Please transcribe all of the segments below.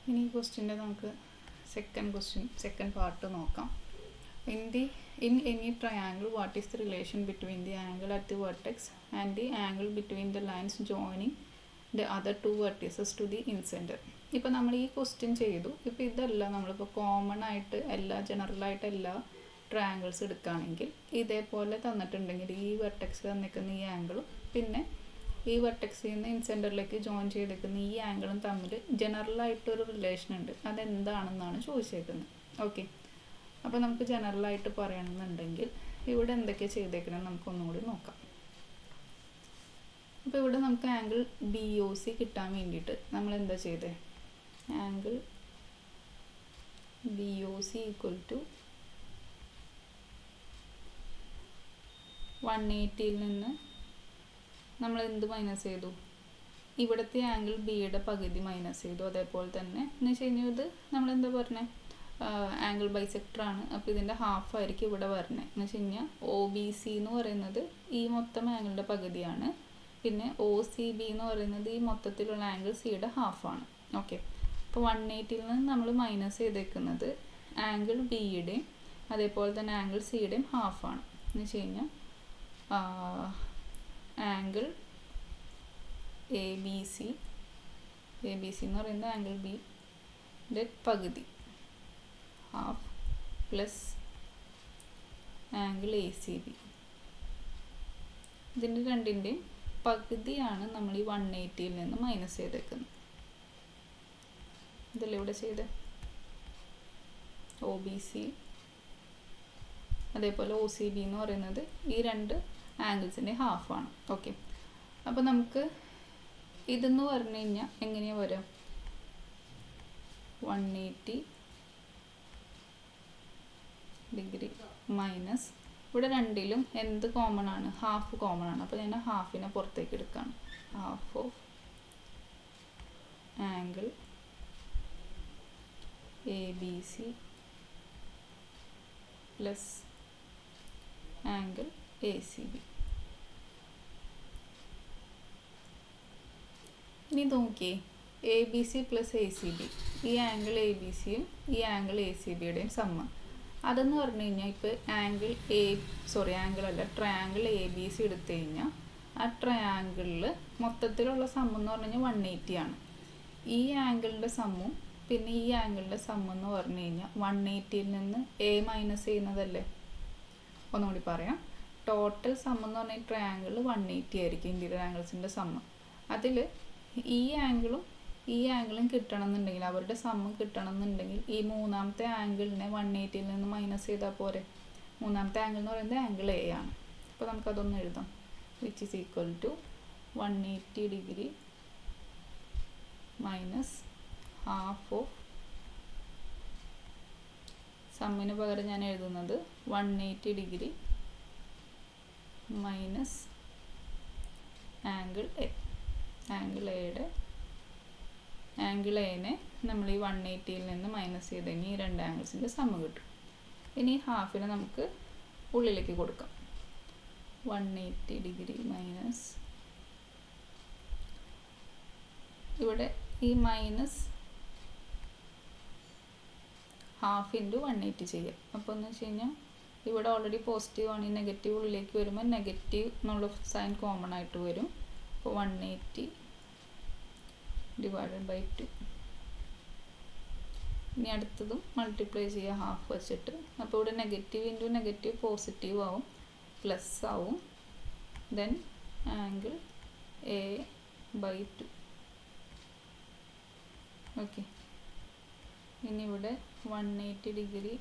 ഇനി ഈ ക്വസ്റ്റ്യൻ്റെ നമുക്ക് സെക്കൻഡ് പാർട്ട് നോക്കാം. In any triangle, what is the relation between the angle at the vertex and the angle between the lines joining the other two vertices to the incenter? ഇപ്പോൾ നമ്മൾ ഈ question ചെയ്തു. ഇപ്പോൾ ഇതല്ല, നമ്മളിപ്പോൾ കോമൺ ആയിട്ട് ജനറലായിട്ട് എല്ലാ ട്രയാങ്കിൾസ് എടുക്കുകയാണെങ്കിൽ ഇതേപോലെ തന്നിട്ടുണ്ടെങ്കിൽ ഈ വെർട്ടെക്സിൽ തന്നിരിക്കുന്ന ഈ ആംഗിളും പിന്നെ ഈ വെർട്ടെക്സിൽ നിന്ന് ഇൻസെൻറ്ററിലേക്ക് ജോയിൻ ചെയ്തിരിക്കുന്ന ഈ ആംഗിളും തമ്മിൽ ജനറലായിട്ടൊരു റിലേഷൻ ഉണ്ട്. അതെന്താണെന്നാണ് ചോദിച്ചേക്കുന്നത്. ഓക്കെ, അപ്പോൾ നമുക്ക് ജനറലായിട്ട് പറയണമെന്നുണ്ടെങ്കിൽ ഇവിടെ എന്തൊക്കെ ചെയ്തേക്കണം നമുക്കൊന്നും കൂടി നോക്കാം. അപ്പോൾ ഇവിടെ നമുക്ക് ആംഗിൾ BOC കിട്ടാൻ വേണ്ടിയിട്ട് നമ്മൾ എന്താ ചെയ്തേ? ആംഗിൾ BOC ഈക്വൽ ടു 180യിൽ നിന്ന് നമ്മൾ എന്ത് മൈനസ് ചെയ്തു? ഇവിടുത്തെ ആംഗിൾ ബിയുടെ പകുതി മൈനസ് ചെയ്തു. അതേപോലെ തന്നെ എന്ന് വെച്ച് കഴിഞ്ഞാൽ ഇത് നമ്മളെന്താ പറഞ്ഞത്? ആംഗിൾ ബൈസെക്ടറാണ്. അപ്പോൾ ഇതിൻ്റെ ഹാഫ് ആയിരിക്കും ഇവിടെ വരുന്നത്. എന്ന് വെച്ച് കഴിഞ്ഞാൽ OBC എന്ന് പറയുന്നത് ഈ മൊത്തം ആംഗിളിൻ്റെ പകുതിയാണ്. പിന്നെ OCB എന്ന് പറയുന്നത് ഈ മൊത്തത്തിലുള്ള ആംഗിൾ സിയുടെ ഹാഫാണ്. ഓക്കെ, അപ്പോൾ 180യിൽ നിന്ന് നമ്മൾ മൈനസ് ചെയ്തേക്കുന്നത് ആംഗിൾ ബിയുടെയും അതേപോലെ തന്നെ ആംഗിൾ സിയുടെയും ഹാഫാണ്. എന്ന് വെച്ച് കഴിഞ്ഞാൽ ആംഗിൾ ABC എന്ന് പറയുന്നത് ആംഗിൾ ബിയുടെ പകുതി ഹാഫ് പ്ലസ് ആംഗിൾ ACB. ഇതിൻ്റെ രണ്ടിൻ്റെയും പകുതിയാണ് നമ്മൾ ഈ 180യിൽ നിന്ന് മൈനസ് ചെയ്തേക്കുന്നത്. ഇതല്ലേ ഇവിടെ ചെയ്ത് OBC അതേപോലെ OCB എന്ന് പറയുന്നത് ഈ രണ്ട് ആംഗിൾസിൻ്റെ ഹാഫാണ്. ഓക്കെ, അപ്പോൾ നമുക്ക് ഇതെന്ന് പറഞ്ഞു കഴിഞ്ഞാൽ എങ്ങനെയാണ് വരിക? 180 ഡിഗ്രി മൈനസ് ഇവിടെ രണ്ടിലും എന്ത് കോമൺ ആണ്? ഹാഫ് കോമൺ ആണ്. അപ്പോൾ ഞാൻ ഹാഫിനെ പുറത്തേക്ക് എടുക്കുകയാണ്. Half of angle ABC plus angle ACB. ഇനി നോക്കിയേ, ABC പ്ലസ് ACB, ഈ ആംഗിൾ ABCയും ഈ ആംഗിൾ ACBയുടെയും സമ്മ. അതെന്ന് പറഞ്ഞു കഴിഞ്ഞാൽ ഇപ്പോൾ ട്രയാങ്കിൾ ABC എടുത്തു കഴിഞ്ഞാൽ ആ ട്രയാങ്കിളിൽ മൊത്തത്തിലുള്ള സമ്മ് എന്ന് പറഞ്ഞു കഴിഞ്ഞാൽ 180 ആണ്. ഈ ആംഗിളിൻ്റെ സമ്മും പിന്നെ ഈ ആംഗിളിൻ്റെ സമ്മ് എന്ന് പറഞ്ഞു കഴിഞ്ഞാൽ 180യിൽ നിന്ന് A മൈനസ് ചെയ്യുന്നതല്ലേ? ഒന്നുകൂടി പറയാം, ടോട്ടൽ സമ്മ് എന്ന് പറഞ്ഞാൽ ട്രയാങ്കിൾ 180 ആയിരിക്കും, ഇൻറ്റീരിയർ ആംഗിൾസിൻ്റെ സമ്മ്. അതിൽ ഈ ആംഗിളും കിട്ടണമെന്നുണ്ടെങ്കിൽ, അവരുടെ സമ്മ് കിട്ടണമെന്നുണ്ടെങ്കിൽ ഈ മൂന്നാമത്തെ ആംഗിളിനെ 180യിൽ നിന്ന് മൈനസ് ചെയ്താൽ പോരെ. മൂന്നാമത്തെ ആംഗിൾ എന്ന് പറയുന്നത് ആംഗിൾ A ആണ്. അപ്പോൾ നമുക്കതൊന്ന് എഴുതാം. Which is equal to 180 degree minus half of സമ്മിന് പകരം ഞാൻ എഴുതുന്നത് 180 degree minus angle A. Angle Aനെ നമ്മൾ ഈ 180യിൽ നിന്ന് മൈനസ് ചെയ്ത് കഴിഞ്ഞാൽ ഈ രണ്ട് ആംഗിൾസിൻ്റെ സമ്മ് കിട്ടും. ഇനി ഹാഫിനെ നമുക്ക് ഉള്ളിലേക്ക് കൊടുക്കാം. 180 ഡിഗ്രി മൈനസ് ഇവിടെ ഈ മൈനസ് ഹാഫ് ഇൻറ്റു 180 ചെയ്യാം. അപ്പോൾ എന്ന് വെച്ച് കഴിഞ്ഞാൽ ഇവിടെ ഓൾറെഡി പോസിറ്റീവ് ആണ്, ഈ നെഗറ്റീവ് ഉള്ളിലേക്ക് വരുമ്പോൾ നെഗറ്റീവ് എന്നുള്ള സൈൻ കോമൺ ആയിട്ട് വരും. അപ്പോൾ 180 ഡിവൈഡഡ് ബൈ 2. ഇനി അടുത്തതും മൾട്ടിപ്ലൈ ചെയ്യുക ഹാഫ് വെച്ചിട്ട്. അപ്പോൾ ഇവിടെ നെഗറ്റീവ് ഇൻറ്റു നെഗറ്റീവ് പോസിറ്റീവ് ആവും, പ്ലസ് ആവും. Then angle A/2. ഓക്കെ, ഇനി ഇവിടെ 180 ഡിഗ്രി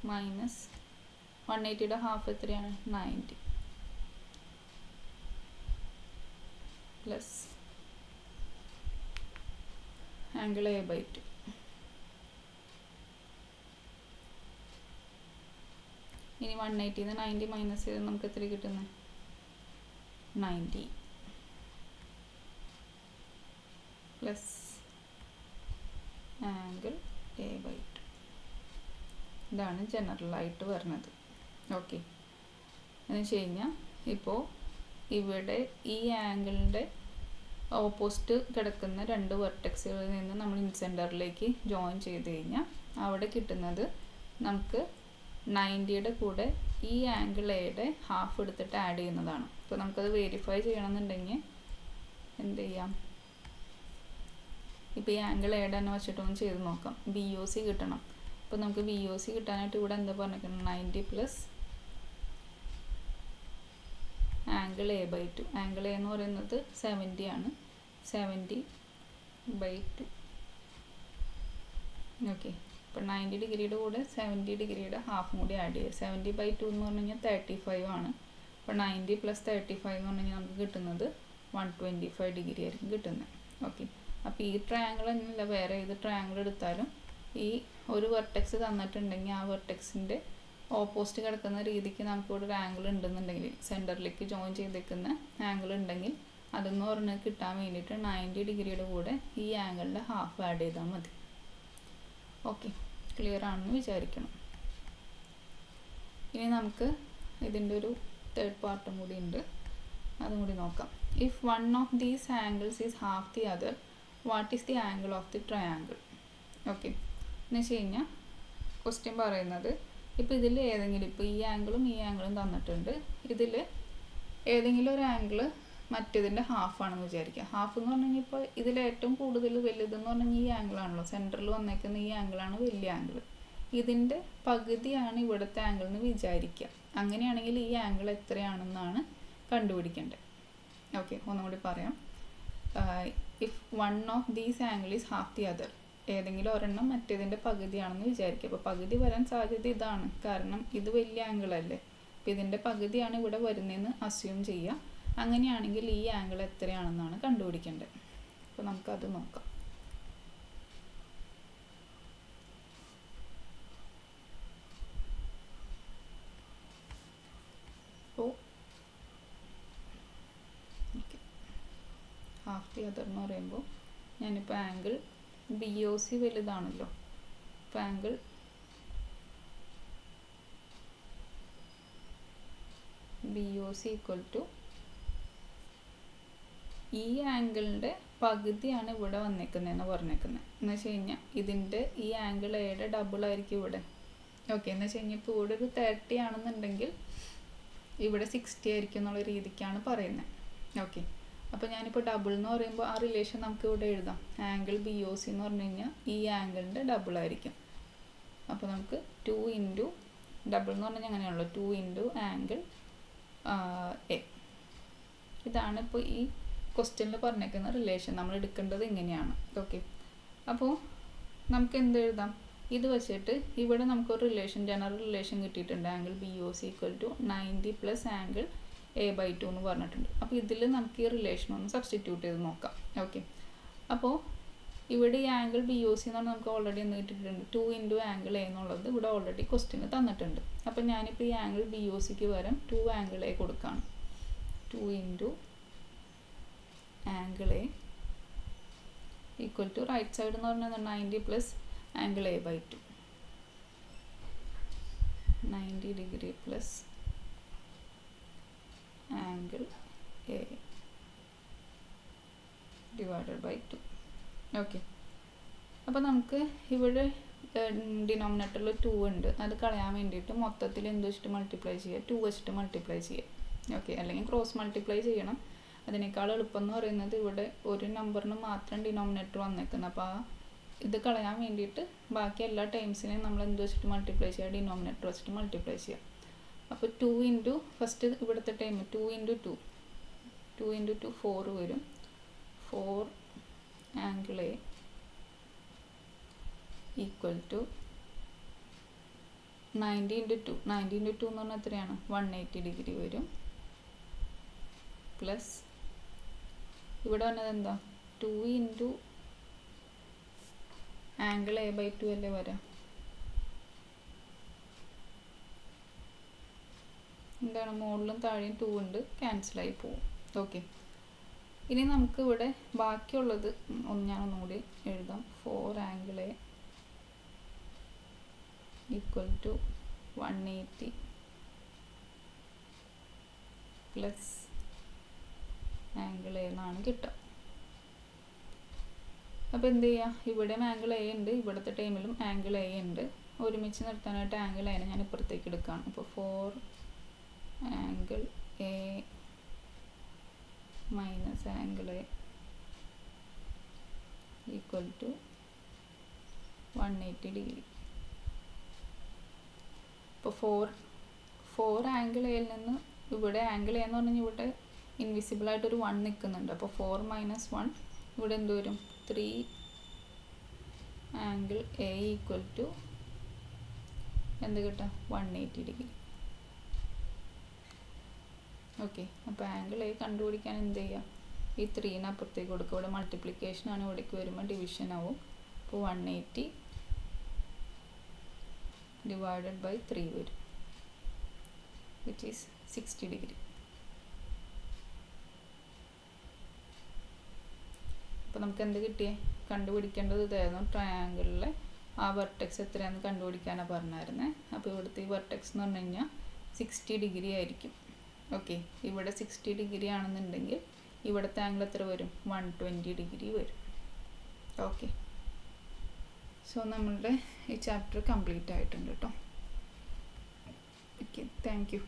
മൈനസ് 180യുടെ ഹാഫ് എത്രയാണ്? 90 പ്ലസ് ആംഗിൾ A/2. ഇനി 180 നിന്ന് 90 മൈനസ് ചെയ്ത് നമുക്ക് എത്ര കിട്ടുന്നത്? 90 പ്ലസ് ആംഗിൾ A/2. ഇതാണ് ജനറലായിട്ട് വരുന്നത്. ഓക്കെ, എന്ന് വെച്ച് കഴിഞ്ഞാൽ ഇപ്പോൾ ഇവിടെ ഈ ആംഗിളിൻ്റെ ഓപ്പോസിറ്റ് കിടക്കുന്ന രണ്ട് വെർട്ടെക്സുകളിൽ നിന്ന് നമ്മൾ ഇൻസെൻറ്ററിലേക്ക് ജോയിൻ ചെയ്ത് കഴിഞ്ഞാൽ അവിടെ കിട്ടുന്നത് നമുക്ക് 90യുടെ കൂടെ ഈ ആംഗിൾ എയുടെ ഹാഫ് എടുത്തിട്ട് ആഡ് ചെയ്യുന്നതാണ്. അപ്പോൾ നമുക്കത് വെരിഫൈ ചെയ്യണമെന്നുണ്ടെങ്കിൽ എന്ത് ചെയ്യാം, ഇപ്പോൾ ഈ ആംഗിൾ എയുടെ തന്നെ വെച്ചിട്ടൊന്ന് ചെയ്ത് നോക്കാം. BOC കിട്ടണം. അപ്പോൾ നമുക്ക് BOC കിട്ടാനായിട്ട് ഇവിടെ എന്താ പറഞ്ഞിരിക്കുന്നത്, 90 plus angle A/2. Angle A എന്ന് പറയുന്നത് 70 ആണ്. 70/2. ഓക്കെ. അപ്പോൾ 90 ഡിഗ്രിയുടെ കൂടെ 70 ഡിഗ്രിയുടെ ഹാഫും കൂടി ആഡ് ചെയ്യുക. 70/2 എന്ന് പറഞ്ഞു കഴിഞ്ഞാൽ 35 ആണ്. അപ്പോൾ 90 പ്ലസ് 35 എന്ന് പറഞ്ഞു കഴിഞ്ഞാൽ നമുക്ക് കിട്ടുന്നത് 125 ഡിഗ്രി ആയിരിക്കും കിട്ടുന്നത്. ഓക്കെ. അപ്പോൾ ഈ ട്രയാങ്കിൾ തന്നെയല്ല, വേറെ ഏത് ട്രയാങ്കിൾ എടുത്താലും ഈ ഒരു വെർട്ടെക്സ് തന്നിട്ടുണ്ടെങ്കിൽ ആ വെർട്ടെക്സിൻ്റെ ഓപ്പോസിറ്റ് കിടക്കുന്ന രീതിക്ക് നമുക്ക് ഇവിടെ ഒരു ആംഗിൾ ഉണ്ടെന്നുണ്ടെങ്കിൽ, സെൻറ്ററിലേക്ക് ജോയിൻ ചെയ്തേക്കുന്ന ആംഗിൾ ഉണ്ടെങ്കിൽ അതെന്ന് പറഞ്ഞ് കിട്ടാൻ വേണ്ടിയിട്ട് 90 ഡിഗ്രിയുടെ കൂടെ ഈ ആംഗിളിൻ്റെ ഹാഫ് ആഡ് ചെയ്താൽ മതി. ഓക്കെ, ക്ലിയർ ആണെന്ന് വിചാരിക്കണം. ഇനി നമുക്ക് ഇതിൻ്റെ ഒരു തേർഡ് പാർട്ടും കൂടി ഉണ്ട്, അതും കൂടി നോക്കാം. If one of these angles is half the other, what is the angle of the triangle? Okay, എന്ന് വെച്ച് കഴിഞ്ഞാൽ ക്വസ്റ്റ്യൻ പറയുന്നത് ഇപ്പോൾ ഇതിൽ ഏതെങ്കിലും, ഇപ്പോൾ ഈ ആംഗിളും തന്നിട്ടുണ്ട്. ഇതിൽ ഏതെങ്കിലും ഒരു ആംഗിൾ മറ്റേതിൻ്റെ ഹാഫാണെന്ന് വിചാരിക്കുക. ഹാഫ് എന്ന് പറഞ്ഞു കഴിഞ്ഞാൽ ഇപ്പോൾ ഇതിൽ ഏറ്റവും കൂടുതൽ വലുതെന്ന് പറഞ്ഞു കഴിഞ്ഞാൽ ഈ ആംഗിളാണല്ലോ, സെൻറ്ററിൽ വന്നേക്കുന്ന ഈ ആംഗിളാണ് വലിയ ആംഗിൾ. ഇതിൻ്റെ പകുതിയാണ് ഇവിടുത്തെ ആംഗിൾ എന്ന് വിചാരിക്കുക. അങ്ങനെയാണെങ്കിൽ ഈ ആംഗിൾ എത്രയാണെന്നാണ് കണ്ടുപിടിക്കേണ്ടത്. ഓക്കെ, ഒന്നുകൂടി പറയാം. If one of these angle is half the other, ഏതെങ്കിലും ഒരെണ്ണം മറ്റേതിൻ്റെ പകുതിയാണെന്ന് വിചാരിക്കുക. അപ്പോൾ പകുതി വരാൻ സാധ്യത ഇതാണ്, കാരണം ഇത് വലിയ ആംഗിൾ അല്ലേ. അപ്പോൾ ഇതിൻ്റെ പകുതിയാണ് ഇവിടെ വരുന്നതെന്ന് അസ്യൂം ചെയ്യുക. അങ്ങനെയാണെങ്കിൽ ഈ ആംഗിൾ എത്രയാണെന്നാണ് കണ്ടുപിടിക്കേണ്ടത്. അപ്പോൾ നമുക്കത് നോക്കാം. അപ്പോൾ ഹാഫ് ദി അതർ എന്ന് പറയുമ്പോൾ ഞാനിപ്പോൾ ആംഗിൾ BOC വലുതാണല്ലോ. അപ്പോൾ ആംഗിൾ BOC ഈക്വൽ ടു ഈ ആംഗിളിൻ്റെ പകുതിയാണ് ഇവിടെ വന്നേക്കുന്നതെന്ന് പറഞ്ഞേക്കുന്നത്. എന്ന് വെച്ച് കഴിഞ്ഞാൽ ഇതിൻ്റെ ഈ ആംഗിൾ എയുടെ ഡബിൾ ആയിരിക്കും ഇവിടെ. ഓക്കെ, എന്ന് വെച്ച് കഴിഞ്ഞാൽ ഇപ്പോൾ ഇവിടെ ഒരു 30 ആണെന്നുണ്ടെങ്കിൽ ഇവിടെ 60 ആയിരിക്കും എന്നുള്ള രീതിക്കാണ് പറയുന്നത്. ഓക്കെ, അപ്പോൾ ഞാനിപ്പോൾ ഡബിൾ എന്ന് പറയുമ്പോൾ ആ റിലേഷൻ നമുക്ക് ഇവിടെ എഴുതാം. ആംഗിൾ BOC എന്ന് പറഞ്ഞു കഴിഞ്ഞാൽ ഈ ആംഗിളിൻ്റെ ഡബിൾ ആയിരിക്കും. അപ്പോൾ നമുക്ക് 2 ഇൻറ്റു ഡബിൾ എന്ന് പറഞ്ഞാൽ അങ്ങനെയാണല്ലോ, 2 ഇൻറ്റു ആംഗിൾ A. ഇതാണ് ഇപ്പോൾ ഈ ക്വസ്റ്റ്യനിൽ പറഞ്ഞേക്കുന്ന റിലേഷൻ. നമ്മൾ എടുക്കേണ്ടത് ഇങ്ങനെയാണ്. ഓക്കെ, അപ്പോൾ നമുക്ക് എന്ത് എഴുതാം, ഇത് വെച്ചിട്ട് ഇവിടെ നമുക്കൊരു റിലേഷൻ, ജനറൽ റിലേഷൻ കിട്ടിയിട്ടുണ്ട്. Angle BOC equal to 90 plus angle A/2 എന്ന് പറഞ്ഞിട്ടുണ്ട്. അപ്പോൾ ഇതിൽ നമുക്ക് ഈ റിലേഷൻ ഒന്ന് സബ്സ്റ്റിറ്റ്യൂട്ട് ചെയ്ത് നോക്കാം. ഓക്കെ, അപ്പോൾ ഇവിടെ ഈ ആംഗിൾ BOC എന്ന് പറഞ്ഞാൽ നമുക്ക് ഓൾറെഡി എന്ന് കിട്ടിയിട്ടുണ്ട്. 2 ഇൻറ്റു ആംഗിൾ A എന്നുള്ളത് ഇവിടെ ഓൾറെഡി ക്വസ്റ്റ്യന് തന്നിട്ടുണ്ട്. അപ്പോൾ ഞാനിപ്പോൾ ഈ ആംഗിൾ BOCക്ക് പകരം 2 ആംഗിൾ A കൊടുക്കുകയാണ്. 2 into angle A equal to right side എന്ന് പറഞ്ഞാൽ 90 plus angle A/2, 90 degree plus angle A divided by 2. Okay, അപ്പോൾ നമുക്ക് ഇവിടെ ഡിനോമിനേറ്ററിൽ 2 ഉണ്ട്, അത് കളയാൻ വേണ്ടിയിട്ട് മൊത്തത്തിൽ എന്ത് വെച്ചിട്ട് മൾട്ടിപ്ലൈ ചെയ്യുക, 2 വെച്ചിട്ട് മൾട്ടിപ്ലൈ ചെയ്യുക. ഓക്കെ, അല്ലെങ്കിൽ ക്രോസ് മൾട്ടിപ്ലൈ ചെയ്യണം. അതിനേക്കാൾ എളുപ്പം എന്ന് പറയുന്നത് ഇവിടെ ഒരു നമ്പറിന് മാത്രം ഡിനോമിനേറ്റർ വന്നേക്കുന്നത്. അപ്പോൾ ഇത് കളയാൻ വേണ്ടിയിട്ട് ബാക്കി എല്ലാ ടൈംസിനെയും നമ്മൾ എന്ത് വെച്ചിട്ട് മൾട്ടിപ്ലൈ ചെയ്യുക, ഡിനോമിനേറ്റർ വെച്ചിട്ട് മൾട്ടിപ്ലൈ ചെയ്യുക. അപ്പോൾ 2 ഇൻറ്റു ഫസ്റ്റ് ഇവിടുത്തെ ടൈം 2 ഇൻറ്റു 2 4 വരും. 4 angle A equal to 90 into 2 എന്ന് പറഞ്ഞാൽ എത്രയാണ്, 180 ഡിഗ്രി വരും. പ്ലസ് ഇവിടെ വന്നത് എന്താ, 2 ഇൻറ്റു ആംഗിൾ A/2 അല്ലേ വരാം. എന്താണ്, മുകളിലും താഴെയും 2 ഉണ്ട്, ക്യാൻസലായി പോവും. ഓക്കെ, ഇനി നമുക്ക് ഇവിടെ ബാക്കിയുള്ളത് ഞാനൊന്നുകൂടി എഴുതാം. 4 angle A equal to 180 plus angle A എന്നാണ് കിട്ടുക. അപ്പോൾ എന്ത് ചെയ്യുക, ഇവിടെയും ആംഗിൾ എ ഉണ്ട്, ഇവിടുത്തെ ടൈമിലും ആംഗിൾ എ ഉണ്ട്. ഒരുമിച്ച് നിർത്താനായിട്ട് ആംഗിൾ എനെ ഞാൻ ഇപ്പുറത്തേക്ക് എടുക്കുകയാണ്. അപ്പോൾ 4 angle A minus angle A equal to 180 degree. ഇപ്പോൾ 4 ആംഗിൾ എയിൽ നിന്ന് ഇവിടെ ആംഗിൾ എ എന്ന് പറഞ്ഞാൽ ഇവിടെ ഇൻവിസിബിളായിട്ടൊരു 1 നിൽക്കുന്നുണ്ട്. അപ്പോൾ 4 മൈനസ് 1 ഇവിടെ എന്ത് വരും, 3 ആംഗിൾ എ ഈക്വൽ ടു എന്ത് കിട്ടുക, 180 ഡിഗ്രി. ഓക്കെ, അപ്പോൾ ആംഗിൾ എ കണ്ടുപിടിക്കാൻ എന്ത് ചെയ്യുക, ഈ 3നെ അപ്പുറത്തേക്ക് കൊടുക്കുക. ഇവിടെ മൾട്ടിപ്ലിക്കേഷനാണ്, ഇവിടേക്ക് വരുമ്പോൾ ഡിവിഷൻ ആവും. അപ്പോൾ 180 ഡിവൈഡഡ് ബൈ 3 വരും, വിച്ച് ഈസ് 60 ഡിഗ്രി. അപ്പോൾ നമുക്ക് എന്ത് കിട്ടിയേ, കണ്ടുപിടിക്കേണ്ടത് ഇതായിരുന്നു. ട്രയാങ്കിളിലെ ആ വെർട്ടെക്സ് എത്രയാണെന്ന് കണ്ടുപിടിക്കാനാണ് പറഞ്ഞായിരുന്നത്. അപ്പോൾ ഇവിടുത്തെ ഈ വെർട്ടെക്സ് എന്ന് പറഞ്ഞു കഴിഞ്ഞാൽ 60 ഡിഗ്രി ആയിരിക്കും. ഓക്കെ, ഇവിടെ 60 ഡിഗ്രി ആണെന്നുണ്ടെങ്കിൽ ഇവിടുത്തെ ആംഗിൾ എത്ര വരും, 120 ഡിഗ്രി വരും. ഓക്കെ, സോ നമ്മളുടെ ഈ ചാപ്റ്റർ കംപ്ലീറ്റ് ആയിട്ടുണ്ട് കേട്ടോ. Okay, thank you.